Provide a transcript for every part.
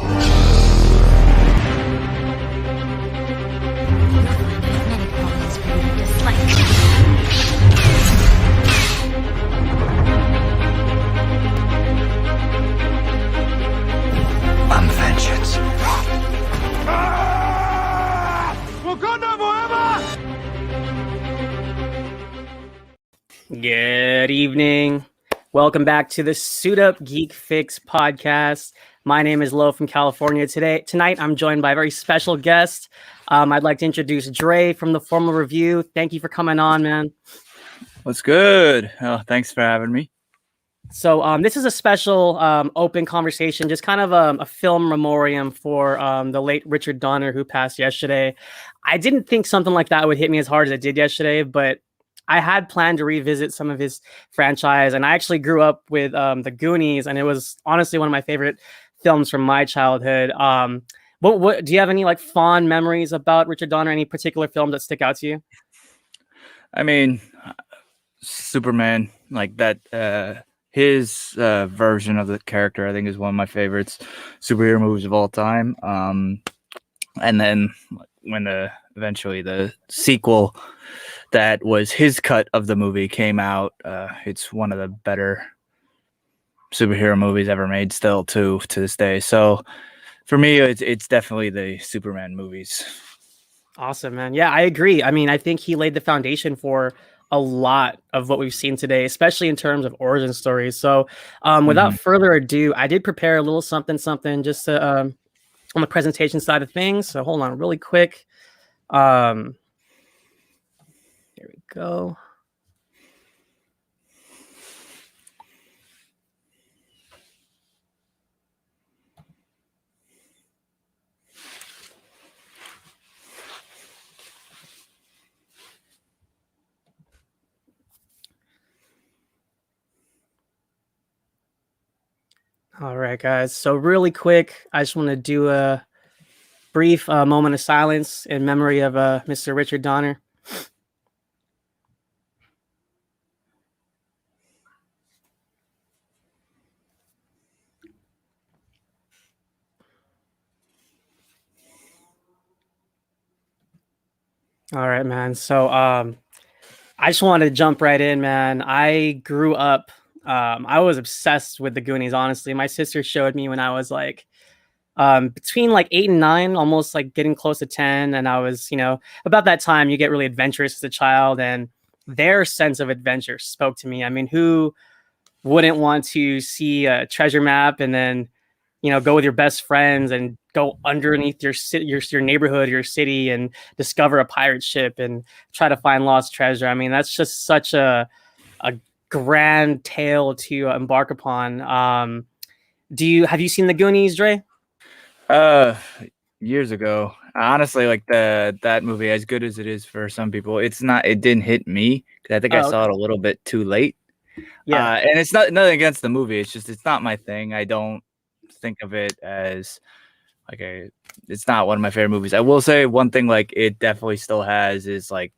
I'm vengeance. Wakanda forever! Good evening. Welcome back to the Suit Up Geek Fix podcast. My name is Lo from California. Tonight, I'm joined by a very special guest. I'd like to introduce Dre from the Formal Review. Thank you for coming on, man. What's good? Oh, thanks for having me. So this is a special open conversation, just kind of a film memoriam for the late Richard Donner, who passed yesterday. I didn't think something like that would hit me as hard as it did yesterday, but I had planned to revisit some of his franchise, and I actually grew up with the Goonies, and it was honestly one of my favorite films from my childhood. What do you have any like fond memories about Richard Donner? Any particular films that stick out to you? I mean, Superman, like that. His version of the character, I think, is one of my favorites superhero movies of all time. And then when eventually the sequel that was his cut of the movie came out, it's one of the better superhero movies ever made still to this day. So for me, it's definitely the Superman movies. Awesome, man. Yeah, I agree. I mean, I think he laid the foundation for a lot of what we've seen today, especially in terms of origin stories. So without further ado, I did prepare a little something just to, on the presentation side of things. So hold on really quick. Here we go. All right, guys. So really quick, I just want to do a brief moment of silence in memory of Mr. Richard Donner. All right, man. So I just wanted to jump right in, man. I grew up, I was obsessed with the Goonies, honestly. My sister showed me when I was like between like 8 and 9, almost like getting close to 10. And I was, about that time you get really adventurous as a child, and their sense of adventure spoke to me. I mean, who wouldn't want to see a treasure map and then, go with your best friends and go underneath your city, your neighborhood, your city, and discover a pirate ship and try to find lost treasure. I mean, that's just such a grand tale to embark upon. Have you seen the Goonies, Dre? Years ago, honestly, like that movie, as good as it is for some people, it didn't hit me because I think I saw it a little bit too late. Yeah. And it's nothing against the movie. It's not my thing. I don't think of it as it's not one of my favorite movies. I will say one thing, like it definitely still has is like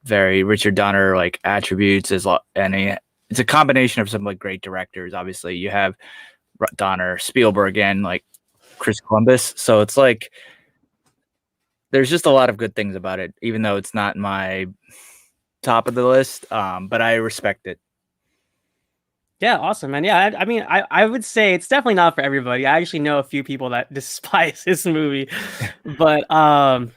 very Richard Donner like attributes, it's a combination of some like great directors. Obviously you have Donner, Spielberg, and like Chris Columbus, so it's like there's just a lot of good things about it, even though it's not my top of the list, but I respect it. Yeah, awesome, man. Yeah, I mean, I would say it's definitely not for everybody. I actually know a few people that despise this movie, but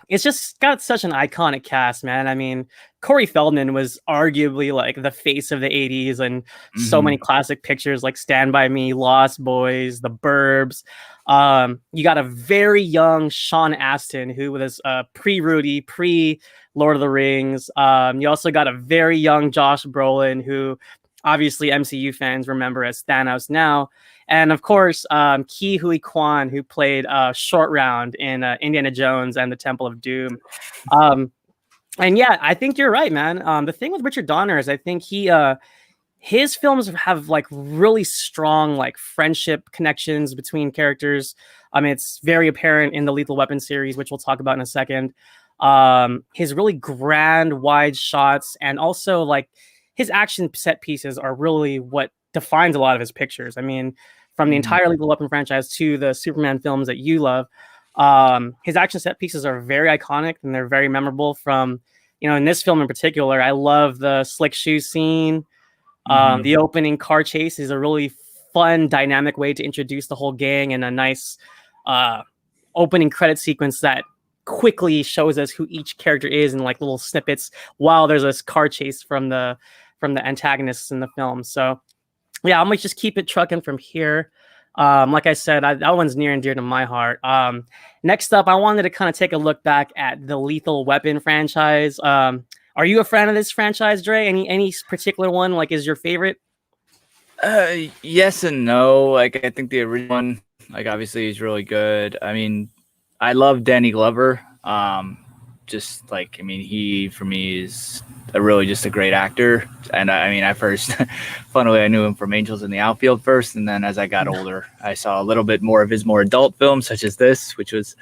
it's just got such an iconic cast, man. I mean, Corey Feldman was arguably like the face of the 80s, and so many classic pictures like Stand By Me, Lost Boys, The Burbs. You got a very young Sean Astin, who was pre-Rudy, pre-Lord of the Rings. You also got a very young Josh Brolin, who obviously MCU fans remember as Thanos now. And of course, Ke Huy Quan, who played Short Round in Indiana Jones and the Temple of Doom. And yeah, I think you're right, man. The thing with Richard Donner is I think his films have like really strong like friendship connections between characters. I mean, it's very apparent in the Lethal Weapon series, which we'll talk about in a second. His really grand, wide shots, and also like his action set pieces are really what defines a lot of his pictures. I mean, from the entire Lethal Weapon franchise to the Superman films that you love. His action set pieces are very iconic and they're very memorable. From, in this film in particular, I love the slick shoe scene. The opening car chase is a really fun, dynamic way to introduce the whole gang, and a nice opening credit sequence that quickly shows us who each character is in like little snippets while there's this car chase from the antagonists in the film. So yeah, I'm gonna just keep it trucking from here. Like I said, that one's near and dear to my heart. Next up, I wanted to kind of take a look back at the Lethal Weapon franchise. Are you a fan of this franchise, Dre? Any particular one like is your favorite? Yes and no. Like, I think the original one, like, obviously is really good. I mean, I love Danny Glover. Just like, I mean, he for me is really just a great actor. And I mean, I first, funnily, I knew him from Angels in the Outfield first, and then as I got older, I saw a little bit more of his more adult films, such as this, which was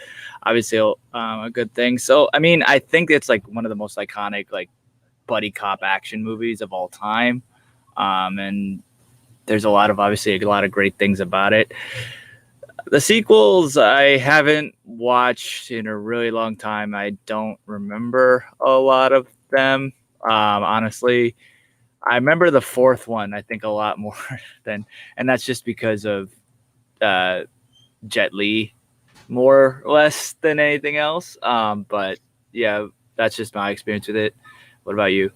obviously a good thing. So, I mean, I think it's like one of the most iconic like buddy cop action movies of all time, and there's obviously a lot of great things about it. The sequels I haven't watched in a really long time. I don't remember a lot of them. Honestly, I remember the fourth one, I think, a lot more and that's just because of Jet Li more or less than anything else. But yeah, that's just my experience with it. What about you?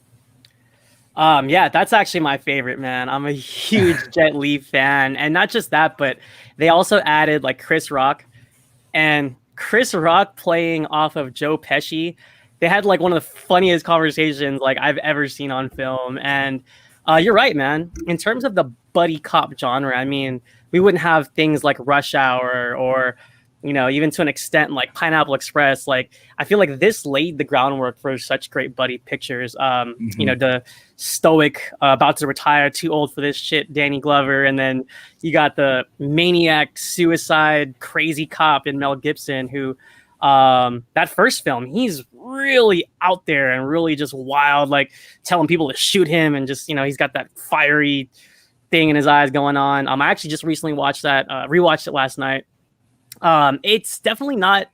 Yeah, that's actually my favorite, man. I'm a huge Jet Li fan, and not just that, but they also added like Chris Rock, and Chris Rock playing off of Joe Pesci. They had like one of the funniest conversations like I've ever seen on film. And you're right, man. In terms of the buddy cop genre, I mean, we wouldn't have things like Rush Hour or, even to an extent like Pineapple Express. Like, I feel like this laid the groundwork for such great buddy pictures. The stoic, about to retire, too old for this shit, Danny Glover. And then you got the maniac, suicide, crazy cop in Mel Gibson, who that first film, he's really out there and really just wild, like telling people to shoot him. And just, he's got that fiery thing in his eyes going on. I actually just recently watched that, rewatched it last night. It's definitely not,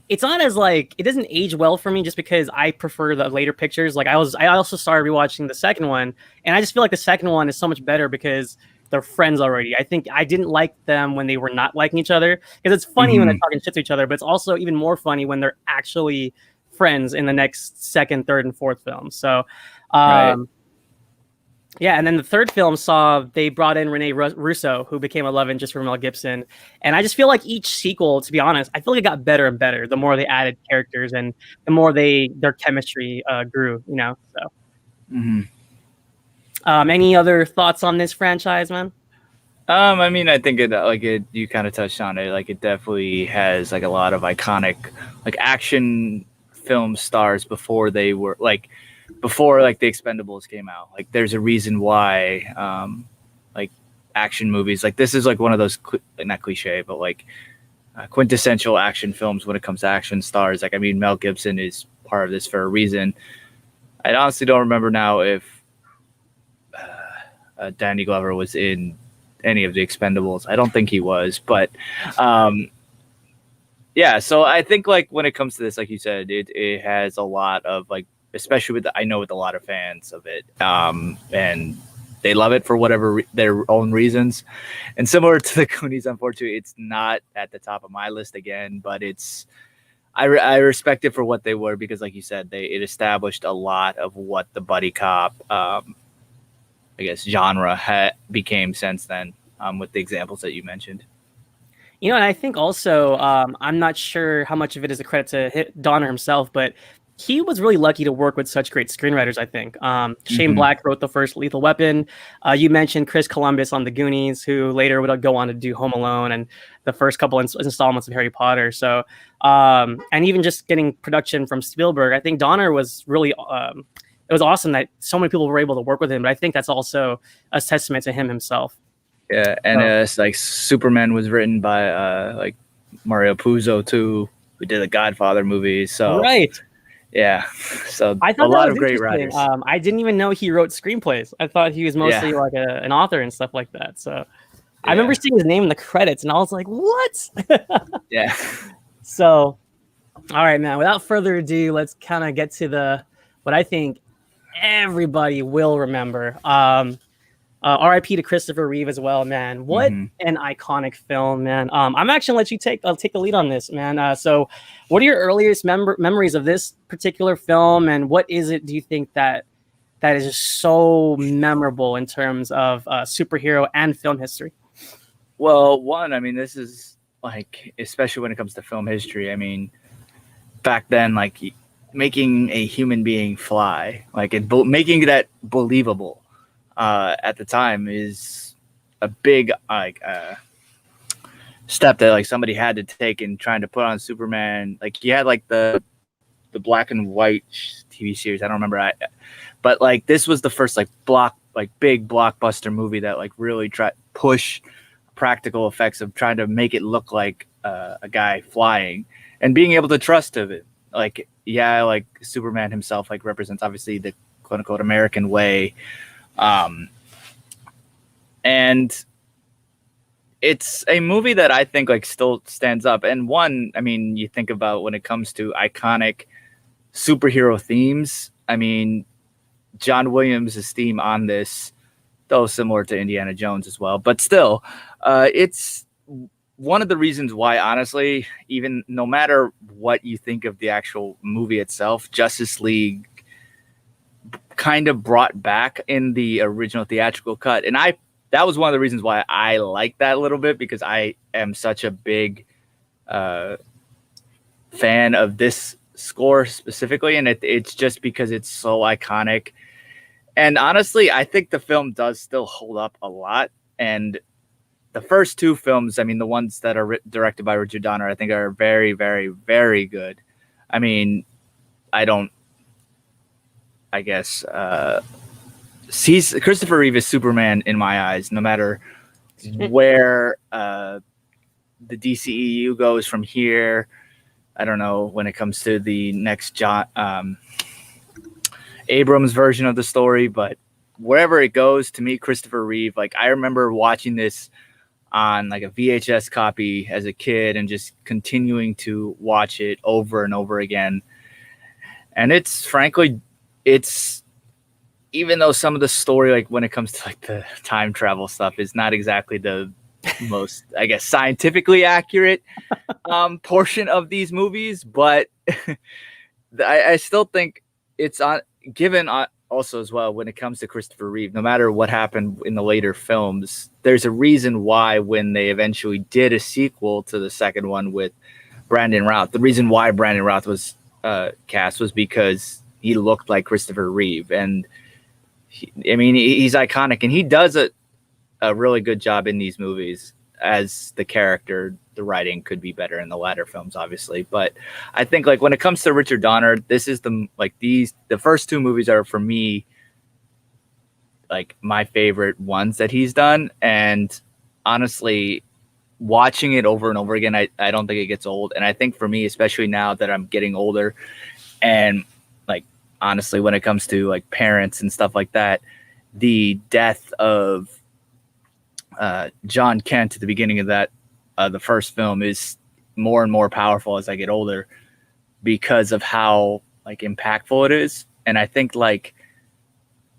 it's not as like, it doesn't age well for me just because I prefer the later pictures. Like I also started rewatching the second one, and I just feel like the second one is so much better because they're friends already. I think I didn't like them when they were not liking each other, because it's funny when they're talking shit to each other, but it's also even more funny when they're actually friends in the next second, third, and fourth film. So, Right. yeah, and then the third film they brought in Rene Russo, who became a love interest for Mel Gibson. And I just feel like each sequel, to be honest, I feel like it got better and better the more they added characters and the more their chemistry grew, So, any other thoughts on this franchise, man? I mean, I think you kind of touched on it. Like, it definitely has like a lot of iconic like action film stars before they were before the Expendables came out. Like, there's a reason why like action movies like this is like one of those not cliche, but like quintessential action films when it comes to action stars. Like, I mean, Mel Gibson is part of this for a reason. I honestly don't remember now if Danny Glover was in any of the Expendables. I don't think he was, but yeah. So I think like when it comes to this, like you said, it has a lot of like, especially with a lot of fans of it, and they love it for whatever their own reasons. And similar to the Goonies, unfortunately, it's not at the top of my list again, but I respect it for what they were, because like you said, it established a lot of what the buddy cop, I guess, genre became since then, with the examples that you mentioned. And I think also, I'm not sure how much of it is a credit to Donner himself, but he was really lucky to work with such great screenwriters, I think. Shane Black wrote the first Lethal Weapon. You mentioned Chris Columbus on The Goonies, who later would go on to do Home Alone and the first couple installments of Harry Potter. So, and even just getting production from Spielberg, I think Donner was really, it was awesome that so many people were able to work with him. But I think that's also a testament to him himself. Yeah, and it's like Superman was written by like Mario Puzo too, who did the Godfather movies. So right. Yeah, so I thought a lot of great writers. I didn't even know he wrote screenplays. I thought he was mostly like an author and stuff like that. So I remember seeing his name in the credits, and I was like, "What?" Yeah. So, all right, man. Without further ado, let's kind of get to what I think everybody will remember. R.I.P. to Christopher Reeve as well, man. What an iconic film, man. I'm actually gonna let you take the lead on this, man. So, what are your earliest memories of this particular film, and what is it? Do you think that is just so memorable in terms of superhero and film history? Well, one, I mean, this is like, especially when it comes to film history. I mean, back then, like making a human being fly, like making that believable at the time is a big step that like somebody had to take in trying to put on Superman. Like you had like the black and white TV series. I don't remember, but like this was the first big blockbuster movie that like really tried push practical effects of trying to make it look like a guy flying and being able to trust of it. Like, yeah, like Superman himself like represents obviously the quote unquote American way. And it's a movie that I think like still stands up. And one, I mean, you think about when it comes to iconic superhero themes, I mean, John Williams' theme on this, though similar to Indiana Jones as well, but still, it's one of the reasons why, honestly, even no matter what you think of the actual movie itself, Justice League kind of brought back in the original theatrical cut. And that was one of the reasons why I like that a little bit, because I am such a big fan of this score specifically. And it's just because it's so iconic. And honestly, I think the film does still hold up a lot. And the first two films, I mean, the ones that are directed by Richard Donner, I think are very, very, very good. I mean, Christopher Reeve is Superman in my eyes, no matter where the DCEU goes from here. I don't know when it comes to the next John Abrams version of the story, but wherever it goes, to me, Christopher Reeve, like I remember watching this on like a VHS copy as a kid and just continuing to watch it over and over again. And it's even though some of the story, like when it comes to like the time travel stuff, is not exactly the most, I guess, scientifically accurate portion of these movies, but I still think it's given also as well when it comes to Christopher Reeve, no matter what happened in the later films, there's a reason why when they eventually did a sequel to the second one with Brandon Routh, the reason why Brandon Routh was cast was because he looked like Christopher Reeve. And he's iconic, and he does a really good job in these movies as the character. The writing could be better in the latter films, obviously, but I think like when it comes to Richard Donner, this is the first two movies are for me like my favorite ones that he's done. And honestly, watching it over and over again, I don't think it gets old. And I think for me, especially now that I'm getting older, and like honestly, when it comes to like parents and stuff like that, the death of John Kent at the beginning of that the first film is more and more powerful as I get older because of how like impactful it is. And I think like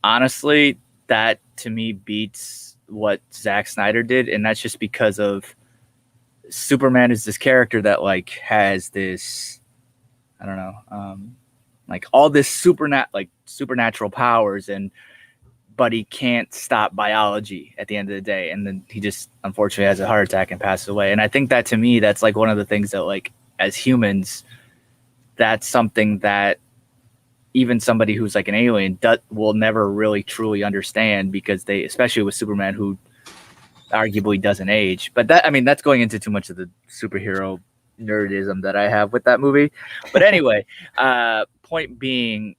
honestly, that to me beats what Zack Snyder did, and that's just because of Superman is this character that like has this, I don't know, like all this supernatural powers, but he can't stop biology at the end of the day. And then he just unfortunately has a heart attack and passes away. And I think that to me, that's like one of the things that like as humans, that's something that even somebody who's like an alien will never really truly understand, because they, especially with Superman, who arguably doesn't age. But that, I mean, that's going into too much of the superhero nerdism that I have with that movie. But anyway, point being,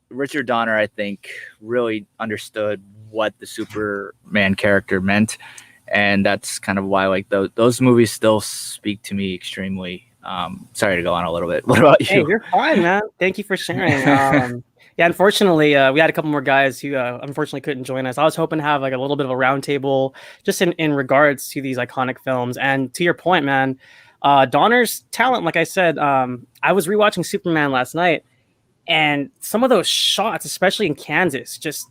Richard Donner, I think, really understood what the Superman character meant, and that's kind of why like those movies still speak to me extremely. Sorry to go on a little bit. What about you? Hey, you're fine, man. Thank you for sharing. Yeah, unfortunately, we had a couple more guys who unfortunately couldn't join us. I was hoping to have like a little bit of a roundtable just in regards to these iconic films. And to your point, man, Donner's talent, like I said, I was rewatching Superman last night, and some of those shots, especially in Kansas, just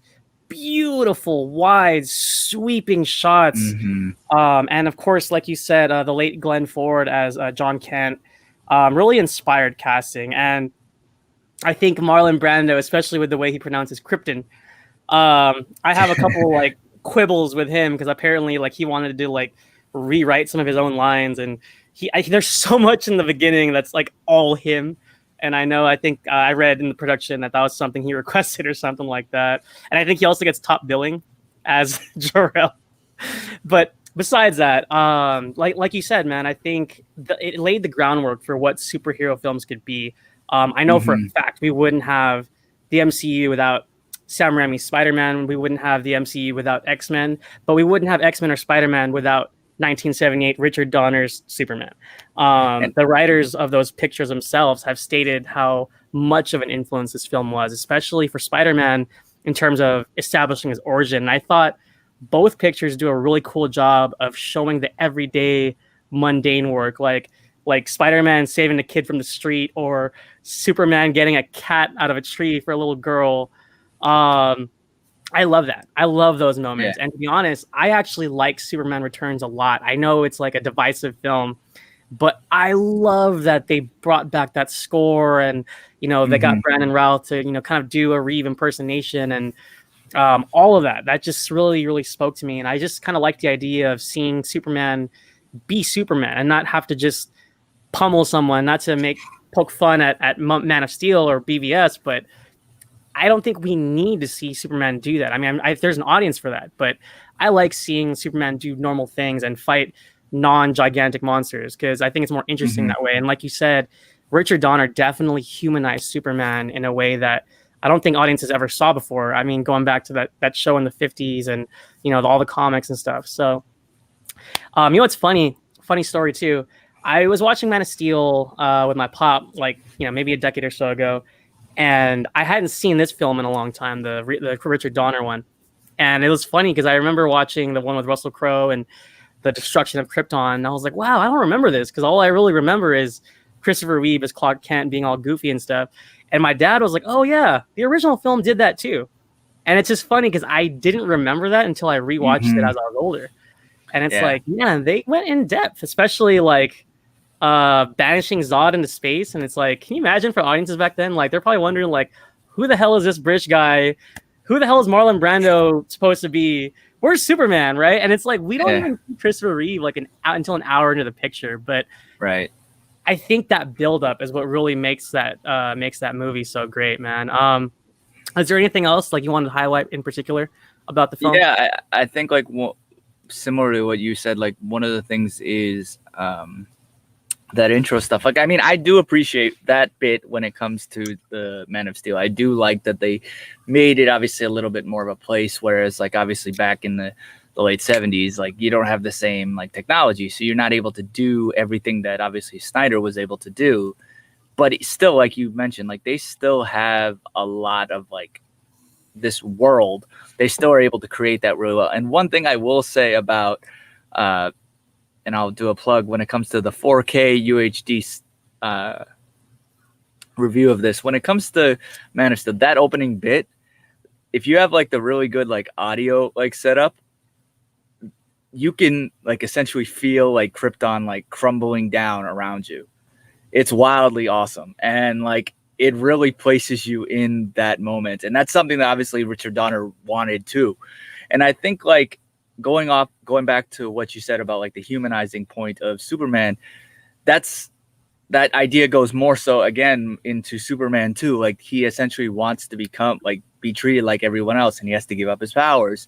beautiful, wide, sweeping shots. Hmm. And of course, like you said, the late Glenn Ford as John Kent, really inspired casting. And I think Marlon Brando, especially with the way he pronounces Krypton, I have a couple like quibbles with him because apparently like he wanted to like rewrite some of his own lines, and there's so much in the beginning that's like all him. And I think I read in the production that was something he requested or something like that. And I think he also gets top billing as Jor-El. But besides that, like you said, man, I think it laid the groundwork for what superhero films could be. I know for a fact we wouldn't have the MCU without Sam Raimi's Spider-Man. We wouldn't have the MCU without X-Men, but we wouldn't have X-Men or Spider-Man without 1978 Richard Donner's Superman. The writers of those pictures themselves have stated how much of an influence this film was, especially for Spider-Man in terms of establishing his origin. And I thought both pictures do a really cool job of showing the everyday mundane work, like Spider-Man saving a kid from the street, or Superman getting a cat out of a tree for a little girl. I love that. I love those moments. And to be honest, I actually like Superman Returns a lot. I know it's like a divisive film, but I love that they brought back that score, and they got Brandon Routh to kind of do a Reeve impersonation, and all of that just really, really spoke to me. And I just kind of like the idea of seeing Superman be Superman and not have to just pummel someone, not to poke fun at Man of Steel or BVS, but I don't think we need to see Superman do that. I mean, there's an audience for that, but I like seeing Superman do normal things and fight non-gigantic monsters because I think it's more interesting that way. And like you said, Richard Donner definitely humanized Superman in a way that I don't think audiences ever saw before. I mean, going back to that show in the 50s and, all the comics and stuff. So, what's funny story too. I was watching Man of Steel with my pop, like, maybe a decade or so ago. And I hadn't seen this film in a long time, the Richard Donner one. And it was funny because I remember watching the one with Russell Crowe and the destruction of Krypton. And I was like, wow, I don't remember this, because all I really remember is Christopher Reeve as Clark Kent being all goofy and stuff. And my dad was like, oh, yeah, the original film did that too. And it's just funny because I didn't remember that until I rewatched it as I was older. And it's like, man, they went in depth, especially like banishing Zod into space. And it's like, can you imagine for audiences back then? Like, they're probably wondering, like, who the hell is this British guy? Who the hell is Marlon Brando supposed to be? Where's Superman, right? And it's like, we don't even see Christopher Reeve like until an hour into the picture. But I think that buildup is what really makes that movie so great, man. Is there anything else like you wanted to highlight in particular about the film? Yeah, I think like similar to what you said, like one of the things is that intro stuff. Like, I mean, I do appreciate that bit when it comes to the Man of Steel. I do like that they made it obviously a little bit more of a place, whereas like obviously back in the late 70s, like you don't have the same like technology, so you're not able to do everything that obviously Snyder was able to do. But it's still, like you mentioned, like they still have a lot of like this world. They still are able to create that really well. And one thing I will say about and I'll do a plug when it comes to the 4K UHD review of this. When it comes to Man of Steel, that opening bit, if you have like the really good like audio like setup, you can like essentially feel like Krypton like crumbling down around you. It's wildly awesome, and like it really places you in that moment. And that's something that obviously Richard Donner wanted too. And I think like going back to what you said about like the humanizing point of Superman, that idea goes more so again into Superman 2. Like he essentially wants to be treated like everyone else, and he has to give up his powers.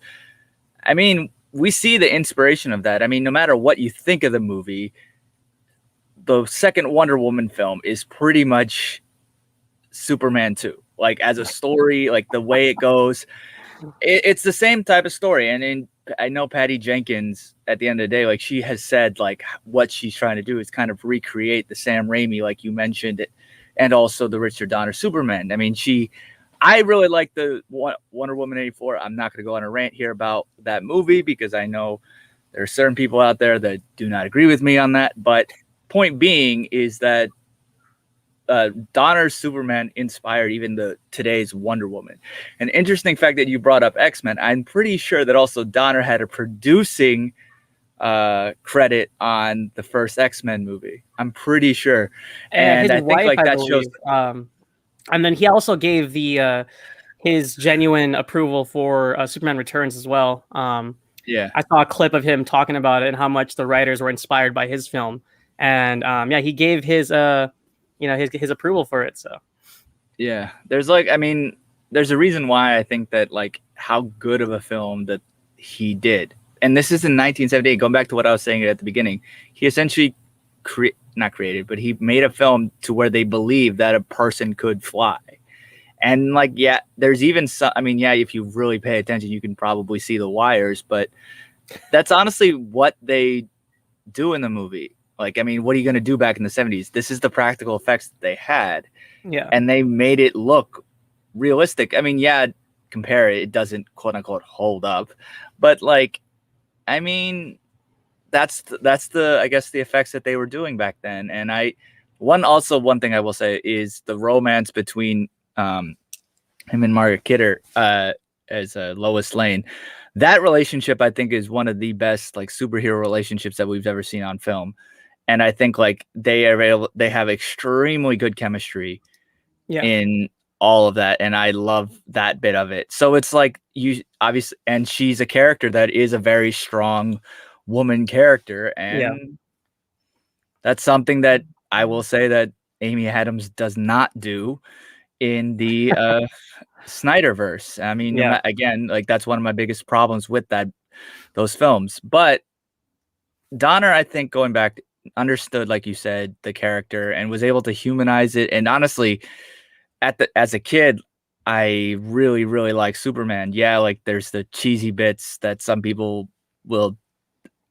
I mean, we see the inspiration of that. I mean, no matter what you think of the movie, the second Wonder Woman film is pretty much Superman 2. Like as a story, like the way it goes, it's the same type of story. And I know Patty Jenkins, at the end of the day, like she has said, like what she's trying to do is kind of recreate the Sam Raimi, like you mentioned it, and also the Richard Donner Superman. I mean, she I really like the Wonder Woman 84. I'm not going to go on a rant here about that movie because I know there are certain people out there that do not agree with me on that. But point being is that Donner's Superman inspired even today's Wonder Woman. An interesting fact that you brought up X-Men, I'm pretty sure that also Donner had a producing credit on the first X-Men movie. I'm pretty sure. And His I think wife, like I that shows. believe. And then he also gave the his genuine approval for Superman Returns as well. Yeah. I saw a clip of him talking about it and how much the writers were inspired by his film, and yeah, he gave his his approval for it. So Yeah. There's like, I mean, there's a reason why I think that like how good of a film that he did. And this is in 1978, going back to what I was saying at the beginning. He essentially not created, but he made a film to where they believe that a person could fly. And like, yeah, there's even some, I mean, yeah, if you really pay attention, you can probably see the wires, but that's honestly what they do in the movie. Like, I mean, what are you going to do back in the 70s? This is the practical effects that they had. yeah, And they made it look realistic. I mean, yeah, compare it, it doesn't quote unquote hold up, but like, I mean, that's the I guess the effects that they were doing back then. And one thing I will say is the romance between him and Margaret Kidder as Lois Lane. That relationship I think is one of the best like superhero relationships that we've ever seen on film. And I think like they have extremely good chemistry yeah, in all of that, and I love that bit of it. So it's like you obviously, and she's a character that is a very strong woman character, yeah, and that's something that I will say that Amy Adams does not do in the Snyderverse. I mean, yeah, again, like that's one of my biggest problems with those films. But Donner, I think, going back, understood, like you said, the character and was able to humanize it. And honestly, as a kid, I really, really like Superman. Yeah, like there's the cheesy bits that some people will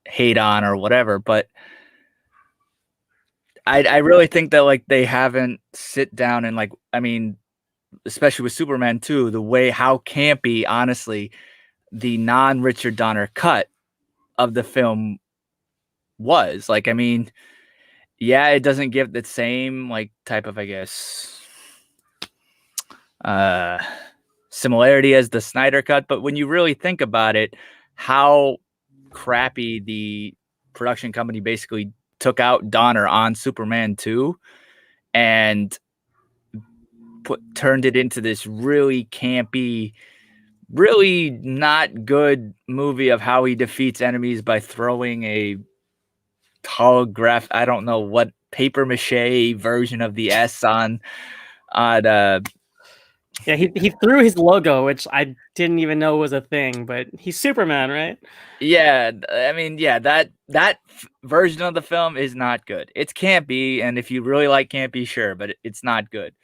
hate on or whatever, but I really think that like they haven't sit down and like, I mean, especially with Superman 2, the way how campy, honestly, the non-Richard Donner cut of the film was. Like, I mean, yeah, it doesn't give the same like type of, I guess, similarity as the Snyder cut, but when you really think about it, how crappy the production company basically took out Donner on Superman 2 and turned it into this really campy, really not good movie of how he defeats enemies by throwing a holograph, I don't know what, paper mache version of the S on yeah. He threw his logo, which I didn't even know was a thing, but he's Superman, right? yeah, I mean, yeah, that version of the film is not good. It's campy, and if you really like campy, sure, but it's not good.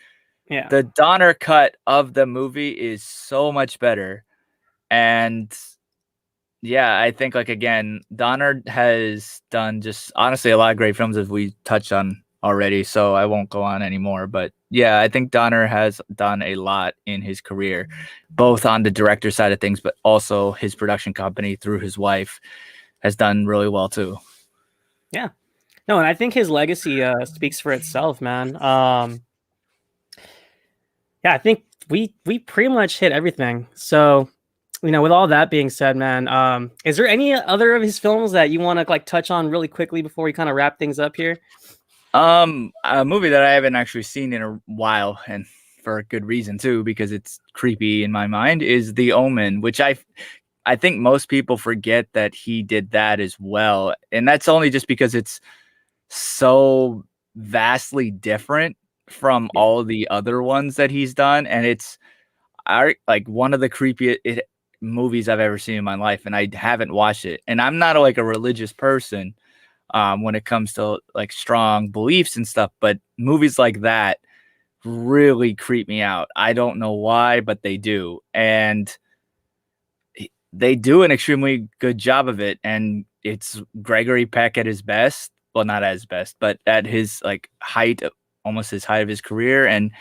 Yeah, The Donner cut of the movie is so much better. And yeah, I think like again, Donner has done just honestly a lot of great films as we touched on already, so I won't go on anymore. But yeah, I think Donner has done a lot in his career, both on the director side of things, but also his production company through his wife has done really well too. yeah. No, and I think his legacy speaks for itself, man. Yeah, I think we pretty much hit everything. So, with all that being said, man, is there any other of his films that you want to like touch on really quickly before we kind of wrap things up here? A movie that I haven't actually seen in a while, and for a good reason too, because it's creepy in my mind, is The Omen, which I think most people forget that he did that as well, and that's only just because it's so vastly different from Yeah, all the other ones that he's done, and it's like one of the creepiest movies I've ever seen in my life, and I haven't watched it, and I'm not like a religious person when it comes to like strong beliefs and stuff, but movies like that really creep me out. I don't know why, but they do, and they do an extremely good job of it. And it's Gregory Peck at his best. Well, not at his best, but at his like height, almost his height of his career. And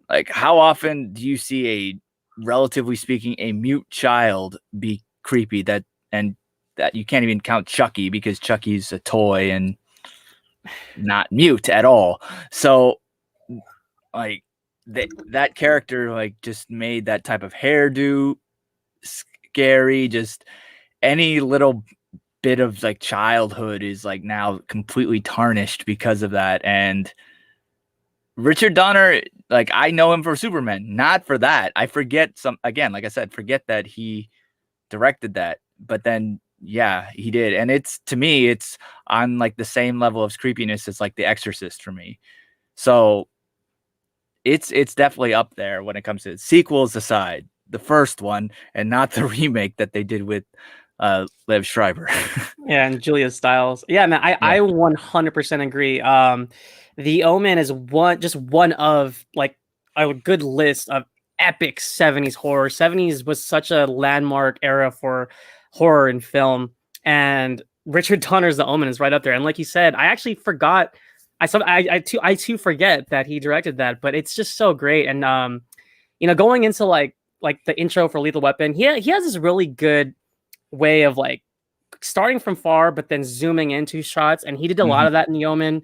like how often do you see a, relatively speaking, a mute child be creepy and that you can't even count Chucky because Chucky's a toy and not mute at all. So like that character like just made that type of hairdo scary. Just any little bit of like childhood is like now completely tarnished because of that. And Richard Donner, like I know him for Superman, not for that. I forget like I said, forget that he directed that, but then yeah, he did. And it's, to me, it's on like the same level of creepiness as like The Exorcist for me. So it's definitely up there when it comes to sequels aside, the first one and not the remake that they did with Liv Schreiber. Yeah, and Julia Stiles. Yeah, man, I 100% agree. The Omen is one of like a good list of epic 70s horror. 70s was such a landmark era for horror and film, and Richard Donner's The Omen is right up there. And like you said, I actually forgot. I too forget that he directed that, but it's just so great. And going into like the intro for Lethal Weapon, he has this really good way of like starting from far but then zooming into shots, and he did a lot of that in The Omen.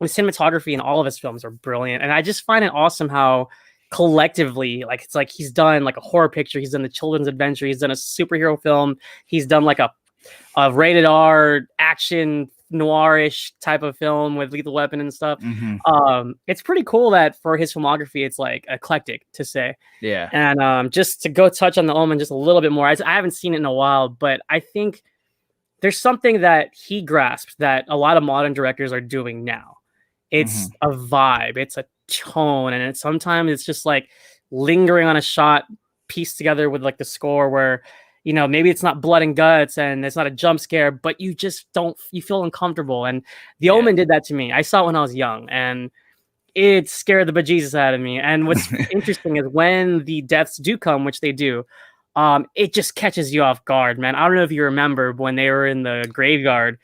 With cinematography in all of his films are brilliant, and I just find it awesome how collectively, like, it's like he's done like a horror picture, he's done the children's adventure, he's done a superhero film, he's done like a rated R action noirish type of film with Lethal Weapon and stuff. It's pretty cool that for his filmography it's like eclectic, to say. Yeah. And just to go touch on The Omen just a little bit more, I haven't seen it in a while, but I think there's something that he grasped that a lot of modern directors are doing now. It's a vibe, it's a tone, and sometimes it's just like lingering on a shot pieced together with like the score where, maybe it's not blood and guts and it's not a jump scare, but you just you feel uncomfortable. And The Omen did that to me. I saw it when I was young and it scared the bejesus out of me. And what's interesting is when the deaths do come, which they do, it just catches you off guard, man. I don't know if you remember when they were in the graveyard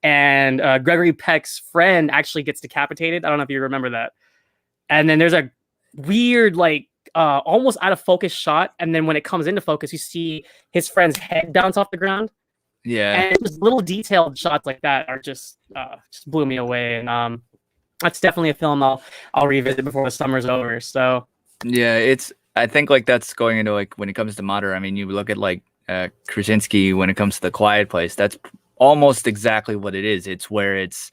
and Gregory Peck's friend actually gets decapitated. I don't know if you remember that. And then there's a weird, like, almost out of focus shot. And then when it comes into focus, you see his friend's head bounce off the ground. Yeah. And just little detailed shots like that are just blew me away. And that's definitely a film I'll revisit before the summer's over. So yeah, I think like that's going into like when it comes to modern. I mean, you look at like Krasinski when it comes to The Quiet Place. That's almost exactly what it is. It's where it's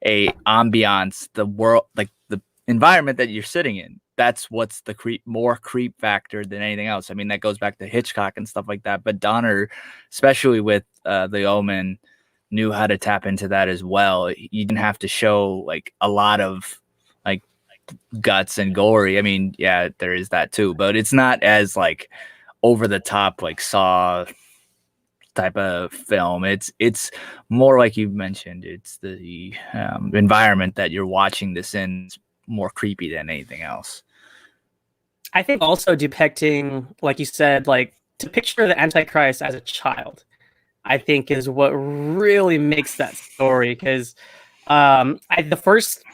a ambiance, the world, like the environment that you're sitting in. That's what's the more creep factor than anything else. I mean, that goes back to Hitchcock and stuff like that. But Donner, especially with The Omen, knew how to tap into that as well. You didn't have to show like a lot of like guts and gory. I mean, yeah, there is that too, but it's not as like over the top like Saw type of film. It's more like you mentioned. It's the environment that you're watching this in. It's more creepy than anything else. I think also depicting, like you said, like to picture the Antichrist as a child, I think is what really makes that story. Because the first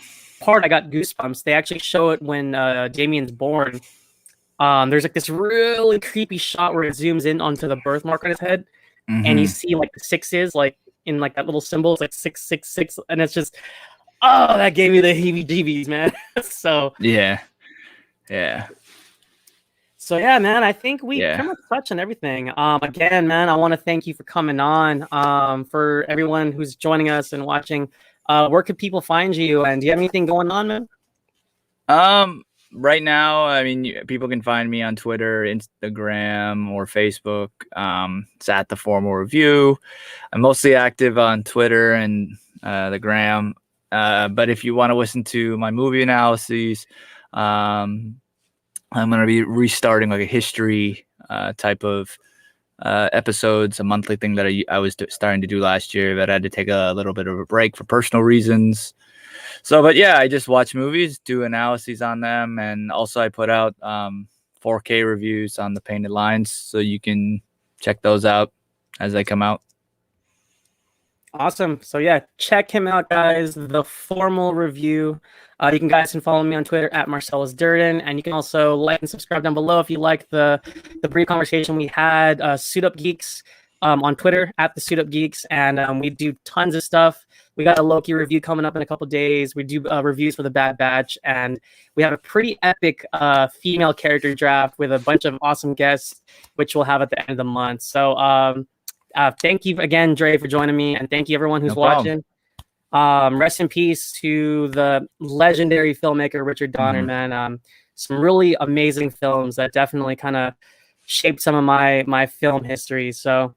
part I got goosebumps. They actually show it when Damien's born. There's like this really creepy shot where it zooms in onto the birthmark on his head, and you see like the sixes, like in like that little symbol, it's like 666, and it's just, oh, that gave me the heebie-jeebies, man. So yeah. So yeah, man, I think we pretty much touched on everything. Again, man, I want to thank you for coming on. For everyone who's joining us and watching, where could people find you? And do you have anything going on, man? Right now, I mean, people can find me on Twitter, Instagram, or Facebook. It's at The Formal Review. I'm mostly active on Twitter and the Gram. But if you want to listen to my movie analyses, I'm going to be restarting like a history type of episodes, a monthly thing that I was starting to do last year, but I had to take a little bit of a break for personal reasons. So, but yeah, I just watch movies, do analyses on them, and also I put out 4K reviews on the Painted Lines, so you can check those out as they come out. Awesome. So yeah, check him out, guys. The Formal Review. You can follow me on Twitter at Marcellus Durden, and you can also like and subscribe down below if you like the brief conversation we had. Suit Up Geeks on Twitter at the Suit Up Geeks, and we do tons of stuff. We got a Loki review coming up in a couple days. We do reviews for the Bad Batch, and we have a pretty epic female character draft with a bunch of awesome guests, which we'll have at the end of the month. So thank you again, Dre, for joining me, and thank you everyone who's watching. Rest in peace to the legendary filmmaker Richard Donner, man. Some really amazing films that definitely kind of shaped some of my film history. So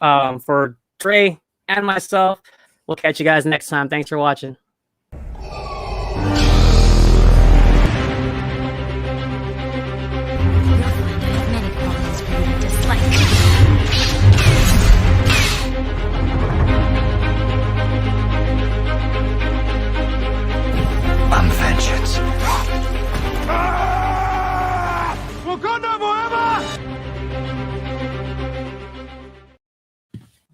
for Dre and myself, we'll catch you guys next time. Thanks for watching.